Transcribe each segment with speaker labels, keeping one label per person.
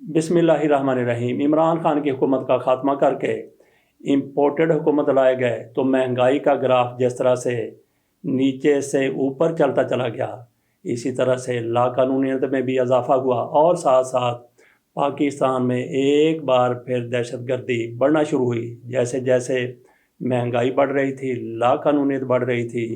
Speaker 1: बिस्मिल्लाहिर्रहमानिर्रहीम। इमरान खान की हुकूमत का खात्मा करके इम्पोर्टेड हुकूमत लाए गए तो महंगाई का ग्राफ जिस तरह से नीचे से ऊपर चलता चला गया, इसी तरह से लाकानूनियत में भी इजाफा हुआ और साथ साथ पाकिस्तान में एक बार फिर दहशतगर्दी बढ़ना शुरू हुई। जैसे जैसे महंगाई बढ़ रही थी, लाकानूनियत बढ़ रही थी,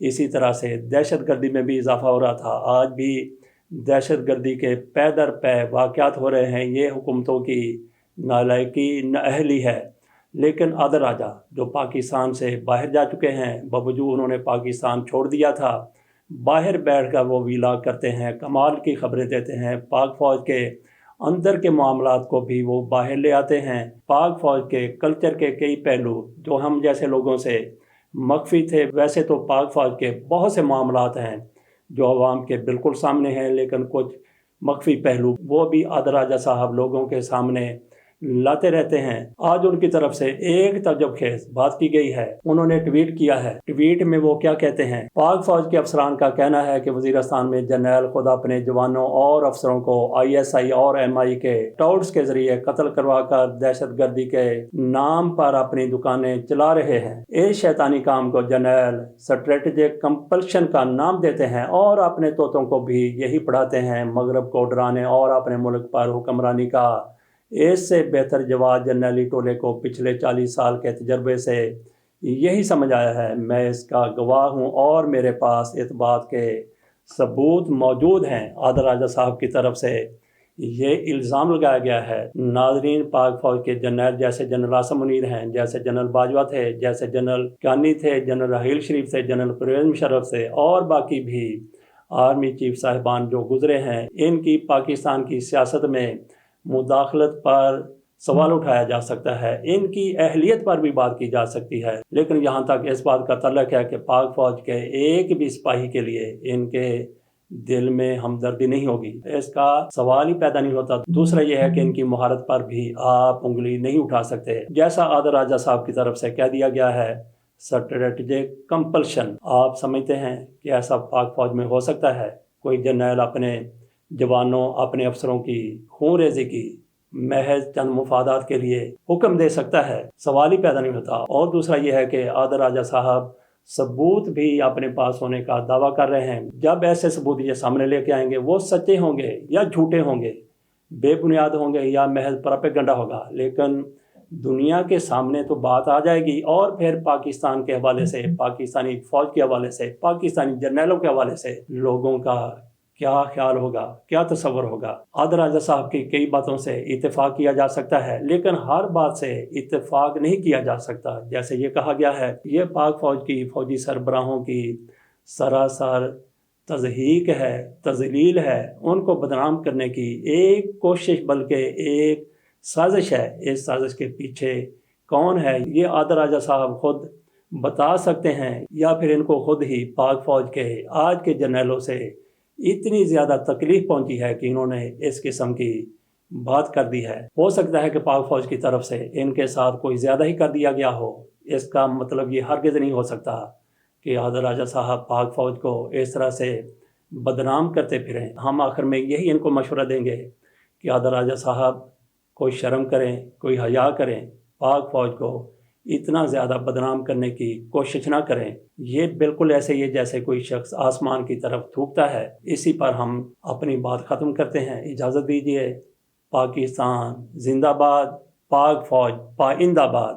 Speaker 1: इसी तरह से दहशतगर्दी में भी इजाफा हो रहा था। आज भी दहशतगर्दी के पै दर पै वाक़यात हो रहे हैं। ये हुकूमतों की नालायकी, नाअहली है। लेकिन आदर राजा जो पाकिस्तान से बाहर जा चुके हैं, बावजूद उन्होंने पाकिस्तान छोड़ दिया था, बाहर बैठ कर वो वीलाग करते हैं, कमाल की खबरें देते हैं। पाक फ़ौज के अंदर के मामलात को भी वो बाहर ले आते हैं। पाक फ़ौज के कल्चर के कई पहलू जो हम जैसे लोगों से मख्फी थे, वैसे तो पाक फ़ौज के बहुत से मामलात हैं जो अवाम के बिल्कुल सामने हैं, लेकिन कुछ मख्फी पहलू वो भी आदर राजा साहब लोगों के सामने लाते रहते हैं। आज उनकी तरफ से एक तजब-खेज बात की गई है। उन्होंने ट्वीट किया है। ट्वीट में वो क्या कहते हैं? पाक फौज के अफसरान का कहना है कि वजीरिस्तान में जनरल खुद अपने जवानों और अफसरों को ISI और MI के टाउट्स के जरिए कत्ल करवाकर दहशतगर्दी के नाम पर अपनी दुकानें चला रहे हैं। इस शैतानी काम को जनरल स्ट्रेटेजिक कंपल्शन का नाम देते हैं और अपने तोतों को भी यही पढ़ाते हैं, मगरब को डराने और अपने मुल्क पर हुक्मरानी का। इससे बेहतर जवाब जनरली टोले को पिछले 40 साल के तजर्बे से यही समझ आया है। मैं इसका गवाह हूँ और मेरे पास इस बात के सबूत मौजूद हैं। आदर राजा साहब की तरफ से ये इल्ज़ाम लगाया गया है। नाजरीन, पाक फौज के जनरल जैसे जनरल आसिम मुनीर हैं, जैसे जनरल बाजवा थे, जैसे जनरल कानी थे, जनरल राहील शरीफ थे, जनरल परवेज़ मुशर्रफ से और बाकी भी आर्मी चीफ साहिबान जो गुजरे हैं, इनकी पाकिस्तान की सियासत में मुदाखलत पर सवाल उठाया जा सकता है। इनकी अहलियत पर भी बात की जा सकती है, लेकिन यहाँ तक इस बात का तल्लक है कि पाक फौज के एक भी सिपाही के लिए इनके दिल में हमदर्दी नहीं होगी। इसका सवाल ही पैदा नहीं होता। दूसरा यह है कि इनकी महारत पर भी आप उंगली नहीं उठा सकते। जैसा आदर राजा साहब की तरफ से कह दिया गया है, स्ट्रेटेजिक कंपल्शन। आप समझते हैं कि ऐसा पाक फौज में हो सकता है? कोई जनरल अपने जवानों, अपने अफसरों की खून रेजी की महज चंद मुफादात के लिए हुक्म दे सकता है? सवाल ही पैदा नहीं होता। और दूसरा यह है कि आदर राजा साहब सबूत भी अपने पास होने का दावा कर रहे हैं। जब ऐसे सबूत ये सामने लेके आएंगे, वो सच्चे होंगे या झूठे होंगे, बेबुनियाद होंगे या महज प्रोपेगेंडा होगा, लेकिन दुनिया के सामने तो बात आ जाएगी और फिर पाकिस्तान के हवाले से, पाकिस्तानी फौज के हवाले से, पाकिस्तानी जर्नलों के हवाले से लोगों का क्या ख्याल होगा, क्या तस्वर होगा? आदर राजा साहब की कई बातों से इत्तेफाक किया जा सकता है, लेकिन हर बात से इत्तेफाक नहीं किया जा सकता। जैसे ये कहा गया है, ये पाक फौज की फौजी सरबराहों की सरासर तज़हीक है, तज़लील है, उनको बदनाम करने की एक कोशिश बल्कि एक साजिश है। इस साजिश के पीछे कौन है, ये आदर राजा साहब खुद बता सकते हैं या फिर इनको खुद ही पाक फौज के आज के जर्नलों से इतनी ज़्यादा तकलीफ पहुंची है कि इन्होंने इस किस्म की बात कर दी है। हो सकता है कि पाक फौज की तरफ से इनके साथ कोई ज़्यादा ही कर दिया गया हो। इसका मतलब ये हरगिज़ नहीं हो सकता कि आदर राजा साहब पाक फौज को इस तरह से बदनाम करते फिरें। हम आखिर में यही इनको मशवरा देंगे कि आदर राजा साहब कोई शर्म करें, कोई हया करें, पाक फौज को इतना ज़्यादा बदनाम करने की कोशिश ना करें। ये बिल्कुल ऐसे ही जैसे कोई शख्स आसमान की तरफ थूकता है। इसी पर हम अपनी बात ख़त्म करते हैं। इजाज़त दीजिए। पाकिस्तान जिंदाबाद, पाक फौज पाइंदाबाद।